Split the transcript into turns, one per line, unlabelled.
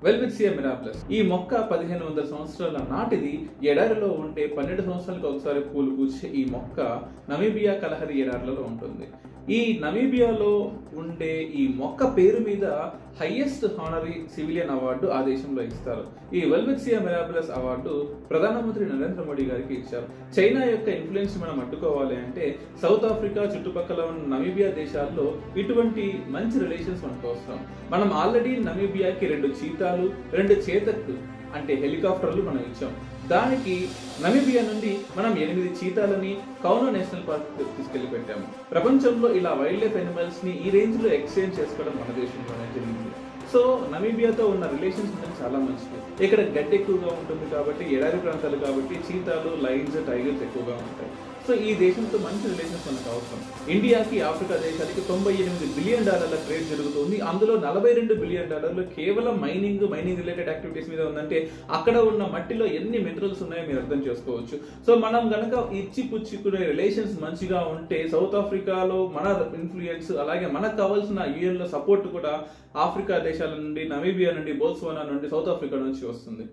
వెల్విట్సియా మిరాబిలస్ ఈ మొక్క 1500 సంవత్సరాల నాటిది. ఎడారిలో ఉంటే 12 సంవత్సరాలకు ఒకసారి పూలు పూసే ఈ మొక్క నమీబియా కలహరి ఎడారులలో ఉంటుంది. ఈ నమీబియాలో ఉండే ఈ మొక్క పేరు మీద హైయెస్ట్ హానరీ సివిలియన్ అవార్డు ఆ దేశంలో ఇస్తారు. ఈ వెల్విట్సియా మిరాబిలస్ అవార్డు ప్రధానమంత్రి నరేంద్ర మోడీ గారికి ఇచ్చారు. చైనా యొక్క ఇన్ఫ్లుయెన్స్ మనం అడ్డుకోవాలి అంటే సౌత్ ఆఫ్రికా చుట్టుపక్కల ఉన్న నమీబియా దేశాల్లో ఇటువంటి మంచి రిలేషన్స్ మనకు అవసరం. మనం ఆల్రెడీ నమీబియాకి 2 చీతాలు, 2 చేతక్ అంటే హెలికాప్టర్లు మనం ఇచ్చాం. దానికి నమీబియా నుండి మనం 8 చీతాలని కౌనో నేషనల్ పార్క్ తీసుకెళ్లి పెట్టాము. ప్రపంచంలో ఇలా వైల్డ్ లైఫ్ యానిమల్స్ ని ఈ రేంజ్ లో ఎక్స్చేంజ్ చేసుకోవడం మన దేశంలోనే జరిగింది. సో నమీబియాతో ఉన్న రిలేషన్స్ మనకి చాలా మంచిది. ఇక్కడ గడ్డి ఎక్కువగా ఉంటుంది కాబట్టి, ఎడారి ప్రాంతాలు కాబట్టి చీతాలు, లైన్స్, టైగర్స్ ఎక్కువగా ఉంటాయి. సో ఈ దేశంతో మంచి రిలేషన్స్ మనకు అవసరం. ఇండియాకి ఆఫ్రికా దేశాలకి $98 బిలియన్ ట్రేడ్ జరుగుతుంది. అందులో $42 బిలియన్ కేవలం మైనింగ్ రిలేటెడ్ యాక్టివిటీస్ మీద ఉందంటే అక్కడ ఉన్న మట్టిలో ఎన్ని మినరల్స్ ఉన్నాయో మీరు అర్థం చేసుకోవచ్చు. సో మనం గనక ఇచ్చి పుచ్చుకునే రిలేషన్స్ మంచిగా ఉంటే సౌత్ ఆఫ్రికాలో మన ఇన్ఫ్లుయెన్స్, అలాగే మనకు కావాల్సిన యుఎన్ లో సపోర్ట్ కూడా ఆఫ్రికా దేశాల నుండి, నమీబియా నుండి, బోత్స్వానా నుండి, సౌత్ ఆఫ్రికా నుంచి వస్తుంది.